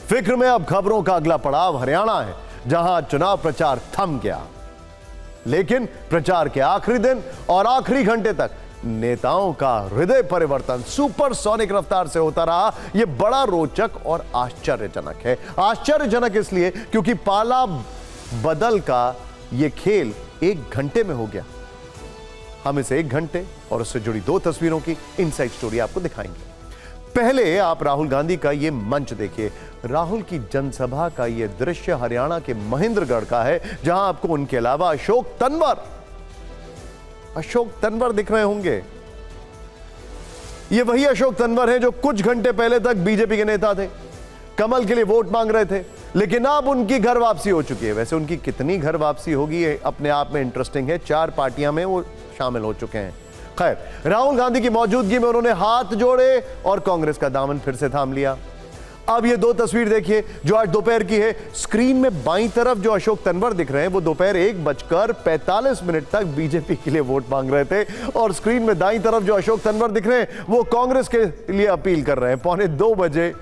फिक्र में अब खबरों का अगला पड़ाव हरियाणा है, जहां चुनाव प्रचार थम गया। लेकिन प्रचार के आखिरी दिन और आखिरी घंटे तक नेताओं का हृदय परिवर्तन सुपरसोनिक रफ्तार से होता रहा। यह बड़ा रोचक और आश्चर्यजनक है। आश्चर्यजनक इसलिए क्योंकि पाला बदल का यह खेल 1 घंटे में हो गया। हम इसे 1 घंटे और उससे जुड़ी 2 तस्वीरों की इनसाइड स्टोरी आपको दिखाएंगे। पहले आप राहुल गांधी का यह मंच देखिए। राहुल की जनसभा का यह दृश्य हरियाणा के महेंद्रगढ़ का है, जहां आपको उनके अलावा अशोक तंवर दिख रहे होंगे। ये वही अशोक तंवर हैं जो कुछ घंटे पहले तक बीजेपी के नेता थे, कमल के लिए वोट मांग रहे थे, लेकिन अब उनकी घर वापसी हो चुकी है। वैसे उनकी कितनी घर वापसी होगी अपने आप में इंटरेस्टिंग है। 4 पार्टियां में वो शामिल हो चुके हैं। खैर, राहुल गांधी की मौजूदगी में उन्होंने हाथ जोड़े और कांग्रेस का दामन फिर से थाम लिया। अब ये 2 तस्वीर देखिए जो आज दोपहर की है। स्क्रीन में बाईं तरफ जो अशोक तंवर दिख रहे हैं वो दोपहर 1:45 तक बीजेपी के लिए वोट मांग रहे थे, और स्क्रीन में दाईं तरफ जो अशोक तंवर दिख रहे हैं वो कांग्रेस के लिए अपील कर रहे हैं। 1:45 बजे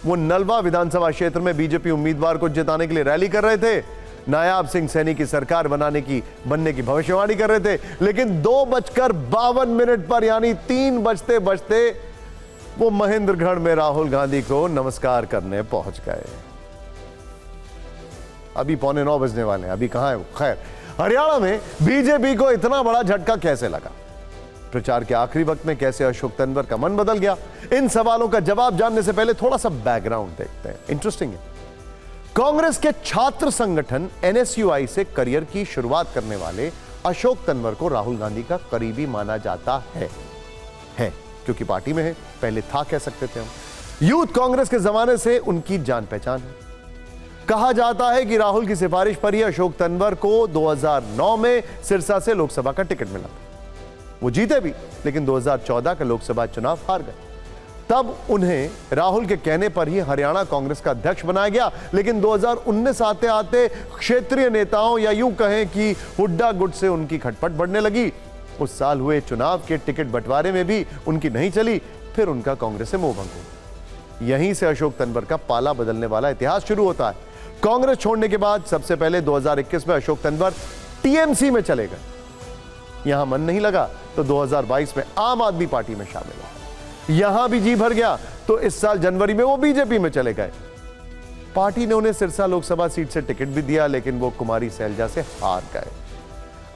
वो नलवा विधानसभा क्षेत्र में बीजेपी उम्मीदवार को जिताने के लिए रैली कर रहे थे, नायाब सिंह सैनी की सरकार बनने की भविष्यवाणी कर रहे थे। लेकिन 2:52 पर यानी 3 बजते बजते वो महेंद्रगढ़ में राहुल गांधी को नमस्कार करने पहुंच गए। अभी 8:45 बजने वाले हैं, अभी कहां है वो। खैर, हरियाणा में बीजेपी को इतना बड़ा झटका कैसे लगा? प्रचार के आखिरी वक्त में कैसे अशोक तंवर का मन बदल गया? इन सवालों का जवाब जानने से पहले थोड़ा सा बैकग्राउंड देखते हैं। इंटरेस्टिंग है। कांग्रेस के छात्र संगठन एनएसयूआई से करियर की शुरुआत करने वाले अशोक तंवर को राहुल गांधी का करीबी माना जाता है क्योंकि पार्टी में है, पहले था कह सकते थे हम। यूथ कांग्रेस के जमाने से उनकी जान पहचान है। कहा जाता है कि राहुल की सिफारिश पर ही अशोक तंवर को 2009 में सिरसा से लोकसभा का टिकट मिला था। वो जीते भी, लेकिन 2014 का लोकसभा चुनाव हार गए। तब उन्हें राहुल के कहने पर ही हरियाणा कांग्रेस का अध्यक्ष बनाया गया। लेकिन 2019 आते आते क्षेत्रीय नेताओं या यूं कहें कि हुड्डा गुट से उनकी खटपट बढ़ने लगी। उस साल हुए चुनाव के टिकट बंटवारे में भी उनकी नहीं चली, फिर उनका कांग्रेस से मोहभंग हुआ। यहीं से अशोक तंवर का पाला बदलने वाला इतिहास शुरू होता है। कांग्रेस छोड़ने के बाद सबसे पहले 2021 में अशोक तंवर टीएमसी में चले गए। यहां मन नहीं लगा तो 2022 में आम आदमी पार्टी में शामिल हुए। यहां भी जी भर गया तो इस साल जनवरी में वो बीजेपी में चले गए। पार्टी ने उन्हें सिरसा लोकसभा सीट से टिकट भी दिया, लेकिन वो कुमारी सैलजा से हार गए।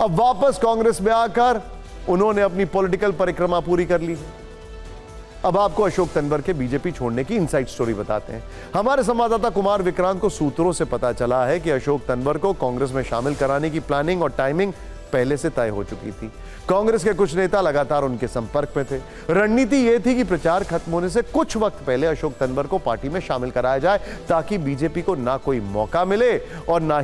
अब वापस कांग्रेस में आकर उन्होंने अपनी पॉलिटिकल परिक्रमा पूरी कर ली। अब आपको अशोक तंवर के बीजेपी छोड़ने की इनसाइड स्टोरी बताते हैं। हमारे संवाददाता कुमार विक्रांत को सूत्रों से पता चला है कि अशोक तंवर को कांग्रेस में शामिल कराने की प्लानिंग और टाइमिंग पहले से तय हो चुकी थी। कांग्रेस के कुछ नेता लगातार उनके संपर्क में थे। रणनीति यह थी कि प्रचार खत्म होने से कुछ वक्त पहले अशोक तंवर को पार्टी में शामिल कराया जाए, ताकि बीजेपी को ना कोई मौका मिले और ना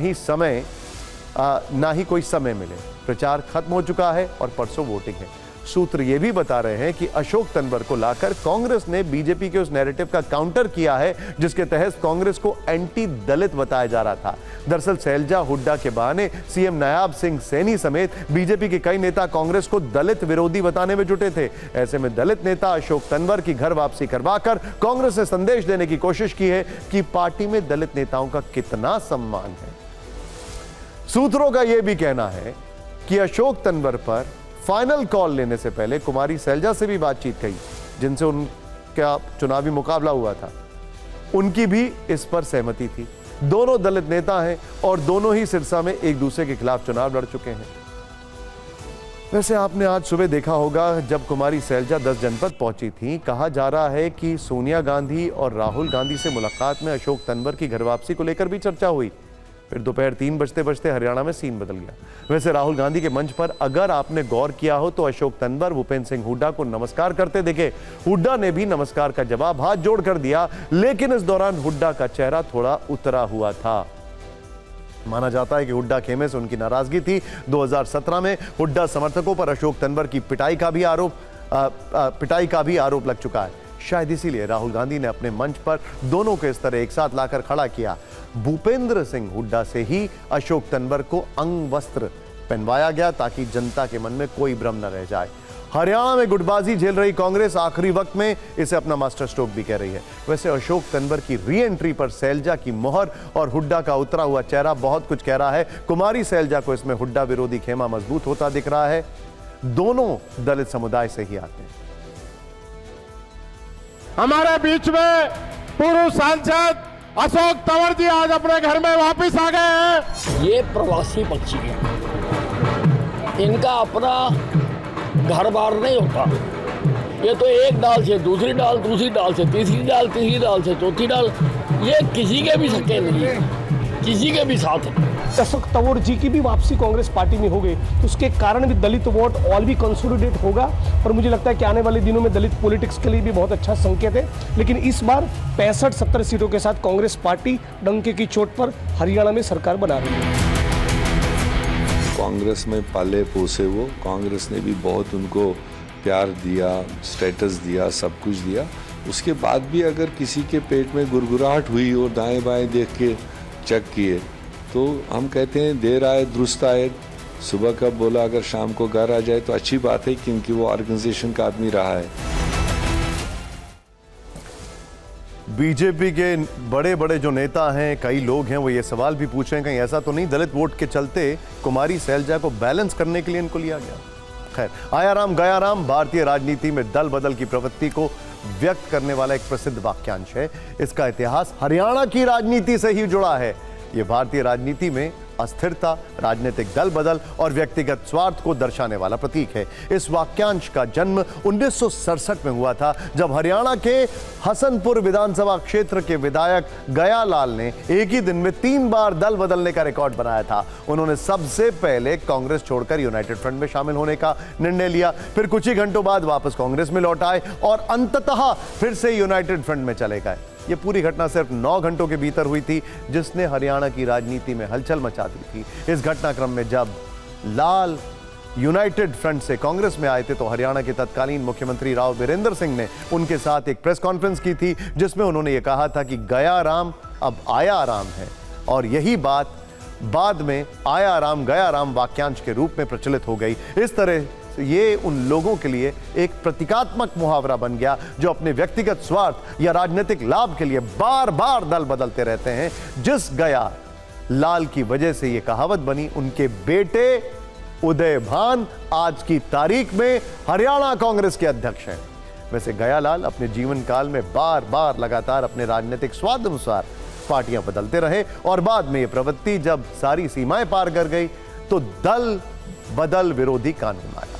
ही कोई समय मिले। प्रचार खत्म हो चुका है और परसों वोटिंग है। सूत्र यह भी बता रहे हैं कि अशोक तंवर को लाकर कांग्रेस ने बीजेपी के उस नैरेटिव का काउंटर किया है जिसके तहत कांग्रेस को एंटी दलित बताया जा रहा था। दरअसल सैलजा हुड्डा के बहाने सीएम नायाब सिंह सैनी समेत बीजेपी के कई नेता कांग्रेस को दलित विरोधी बताने में जुटे थे। ऐसे में दलित नेता अशोक तंवर की घर वापसी करवाकर कांग्रेस ने संदेश देने की कोशिश की है कि पार्टी में दलित नेताओं का कितना सम्मान है। सूत्रों का यह भी कहना है कि अशोक तंवर पर फाइनल कॉल लेने से पहले कुमारी सैलजा से भी बातचीत की, जिनसे उनका चुनावी मुकाबला हुआ था। उनकी भी इस पर सहमति थी। दोनों दलित नेता हैं और दोनों ही सिरसा में एक दूसरे के खिलाफ चुनाव लड़ चुके हैं। वैसे आपने आज सुबह देखा होगा जब कुमारी सैलजा 10 जनपद पहुंची थी, कहा जा रहा है कि सोनिया गांधी और राहुल गांधी से मुलाकात में अशोक तंवर की घर वापसी को लेकर भी चर्चा हुई। फिर दोपहर 3 बजते बजते हरियाणा में सीन बदल गया। वैसे राहुल गांधी के मंच पर अगर आपने गौर किया हो तो अशोक तंवर भूपेंद्र सिंह हुड्डा को नमस्कार करते दिखे। हुड्डा ने भी नमस्कार का जवाब हाथ जोड़कर दिया, लेकिन इस दौरान हुड्डा का चेहरा थोड़ा उतरा हुआ था। माना जाता है कि हुड्डा खेमे से उनकी नाराजगी थी। 2017 में हुड्डा समर्थकों पर अशोक तंवर की पिटाई का भी आरोप लग चुका है। शायद इसीलिए राहुल गांधी ने अपने मंच पर दोनों को इस तरह एक साथ लाकर खड़ा किया। भूपेंद्र सिंह हुड्डा से ही अशोक तंवर को अंग वस्त्र पहनवाया गया ताकि जनता के मन में कोई भ्रम न रह जाए। हरियाणा में गुटबाजी झेल रही कांग्रेस आखिरी वक्त में इसे अपना मास्टर स्ट्रोक भी कह रही है। वैसे अशोक तंवर की री एंट्री पर सैलजा की मोहर और हुड्डा का उतरा हुआ चेहरा बहुत कुछ कह रहा है। कुमारी सैलजा को इसमें हुड्डा विरोधी खेमा मजबूत होता दिख रहा है। दोनों दलित समुदाय से ही आते हैं। हमारे बीच में पूर्व सांसद अशोक तंवर जी आज अपने घर में वापस आ गए हैं। ये प्रवासी पक्षी हैं, इनका अपना घर बार नहीं होता। ये तो एक डाल से दूसरी डाल, दूसरी डाल से तीसरी डाल, तीसरी डाल से चौथी डाल, ये किसी के भी सके नहीं है, किसी के भी साथ है। अशोक तंवर जी की भी वापसी कांग्रेस पार्टी में हो गई तो उसके कारण भी दलित वोट और भी कंसोलिडेट होगा और मुझे लगता है कि आने वाले दिनों में दलित पॉलिटिक्स के लिए भी बहुत अच्छा संकेत है। लेकिन इस बार 65-70 सीटों के साथ कांग्रेस पार्टी डंके की चोट पर हरियाणा में सरकार बना रही है। कांग्रेस में पाले पोसे वो, कांग्रेस ने भी बहुत उनको प्यार दिया, स्टेटस दिया, सब कुछ दिया। उसके बाद भी अगर किसी के पेट में गुरगुराहट हुई और दाएं बाएं देख के चेक किए तो हम कहते हैं देर आए दुरुस्त आए। सुबह का बोला अगर शाम को घर आ जाए तो अच्छी बात है, क्योंकि वो ऑर्गेनाइजेशन का आदमी रहा है। बीजेपी के बड़े बड़े जो नेता हैं, कई लोग हैं, वो ये सवाल भी पूछ रहे हैं कहीं ऐसा तो नहीं दलित वोट के चलते कुमारी सैलजा को बैलेंस करने के लिए इनको लिया गया। खैर, आया राम गया राम भारतीय राजनीति में दल बदल की प्रवृत्ति को व्यक्त करने वाला एक प्रसिद्ध वाक्यांश है। इसका इतिहास हरियाणा की राजनीति से ही जुड़ा है। यह भारतीय राजनीति में अस्थिरता, राजनीतिक दल बदल और व्यक्तिगत स्वार्थ को दर्शाने वाला प्रतीक है। इस वाक्यांश का जन्म 1967 में हुआ था, जब हरियाणा के हसनपुर विधानसभा क्षेत्र के विधायक गया लाल ने एक ही दिन में 3 बार दल बदलने का रिकॉर्ड बनाया था। उन्होंने सबसे पहले कांग्रेस छोड़कर यूनाइटेड फ्रंट में शामिल होने का निर्णय लिया, फिर कुछ ही घंटों बाद वापस कांग्रेस में लौट आए और अंततः फिर से यूनाइटेड फ्रंट में चले गए। यह पूरी घटना सिर्फ 9 घंटों के भीतर हुई थी, जिसने हरियाणा की राजनीति में हलचल मचा दी थी। इस घटनाक्रम में जब लाल यूनाइटेड फ्रंट से कांग्रेस में आए थे तो हरियाणा के तत्कालीन मुख्यमंत्री राव वीरेंद्र सिंह ने उनके साथ एक प्रेस कॉन्फ्रेंस की थी, जिसमें उन्होंने यह कहा था कि गया राम अब आया राम है। और यही बात बाद में आया राम गया राम वाक्यांश के रूप में प्रचलित हो गई। इस तरह ये उन लोगों के लिए एक प्रतीकात्मक मुहावरा बन गया जो अपने व्यक्तिगत स्वार्थ या राजनीतिक लाभ के लिए बार बार दल बदलते रहते हैं। जिस गया लाल की वजह से यह कहावत बनी, उनके बेटे उदय भान आज की तारीख में हरियाणा कांग्रेस के अध्यक्ष हैं। वैसे गया लाल अपने जीवन काल में बार बार लगातार अपने राजनीतिक स्वार्थ अनुसार पार्टियां बदलते रहे और बाद में यह प्रवृत्ति जब सारी सीमाएं पार कर गई तो दल बदल विरोधी कानून आए।